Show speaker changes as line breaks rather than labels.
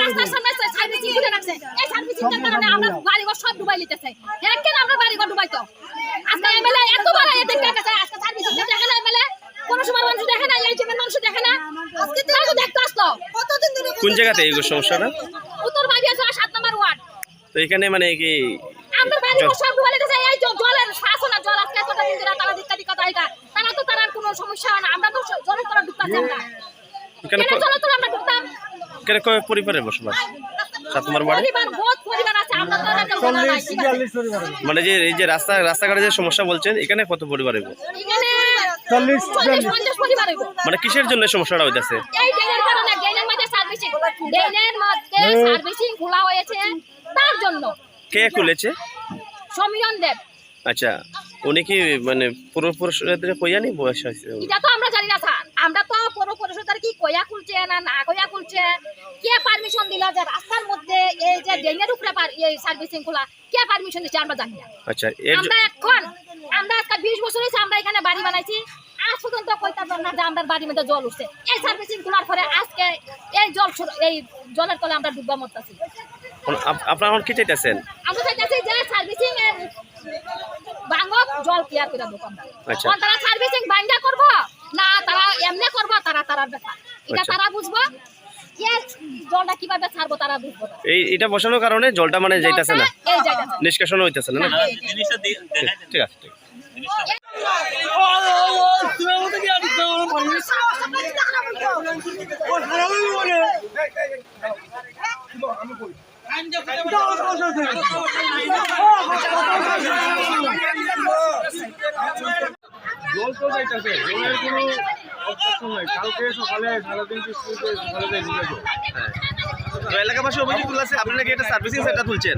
রাস্তার সামনে সার্ভিসিং করে রাখছে। এই সার্ভিসিং এর কারণে আমরা বাড়িঘর সব ডুবাই লিতেছে। কেন আমরা বাড়িঘর ডুবাইতো? আজকে এমএলএ এত বড় এদিক কাছে আজকে সার্ভিসিং দেখে না এমএলএ কোন সময় মানুষ দেখে না, এই জন্য মানুষ দেখে না। আজকে তো দেখতে আসলো কতদিন ধরে।
কোন জায়গাতে এই সমস্যাটা?
উত্তর বাগিয়াছড়া 7 নম্বর ওয়ার্ড।
তো এখানে মানে কি
আমরা বাড়িঘর সব ডুবাই লিতেছে। এই জলের শাসনা জল আজকে এতটা দিন ধরে তারা দিক্কতি কথা এটা তারা তো তার কোনো সমস্যা না। আমরা তো জলের তলা ঢুকতাছি আমরা।
এখানে
জলের তলা আমরা ঢুকতাম।
এখানে কয় পরিবারের বসবাস? 7 নম্বর ওয়ার্ডে
পরিবার বহুত পরিবার আছে। আমরা তো এটা জানা নাই।
মানে যে এই যে রাস্তাঘাটে যে সমস্যা বলছেন এখানে কত পরিবার হইব?
এখানে 40-50 পরিবার হইব।
মানে কিসের জন্য সমস্যাটা হইতাছে?
এই ড্রেনের কারণে ড্রেনের মধ্যে সার্ভিসিং খোলা হয়েছে তার জন্য।
কে খুলেছে?
সমীরণ দেব।
আচ্ছা, উনি কি মানে পুরো পরিষদের কইয়া নি বয়স হয়েছে?
এটা তো আমরা জানি না স্যার। আমরা তো পুরো পরিষদের কি কইয়া খুলছে না কইয়া খুলছে, কে পারমিশন দিল যে রাস্তার মধ্যে এই যে ড্রেনের উপরে এই সার্ভিসিং খোলা, কে পারমিশন দিচ্ছে আমরা জানি না।
আচ্ছা,
আমরা আজকে 20 বছর হয়েছে আমরা এখানে বাড়ি বানাইছি। আজ পর্যন্ত কইতাম না যে আমরা বাড়ির মধ্যে জল উঠছে। এই সার্ভিসিং খোলার পরে আজকে এই জলের তলে আমরা ডুববা মরতেছি।
আপনারা এখন কি চাইতেছেন?
আমরা চাইতেছি যে সার্ভিসিং এর বাঙ্গক জল ক্লিয়ার করে দেব আমরা।
আচ্ছা,
তারা সার্ভিসিং বাইন্ডা করব না তারা এমনি করব, তারার ব্যাপার এটা তারা বুঝবো। কে জলটা কিভাবে ছাড়বো তারা বুঝবো।
এটা বসানোর কারণে জলটা মানে যাইতাছে না,
এই যাইতাছে
নিষ্কাশন হইতাছে না।
জিনিসটা
ঠিক আছে, ঠিক
জল তো যাইতেছে, জলের কোনো অবস্থান নাই। কালকে সকালে 3:30 সকালে যাই ঢুকে যাও।
তো এলাকাবাসী অভিযোগ তুলেছে আপনি নাকি এটা সার্ভিসিং সেন্টার তুলছেন।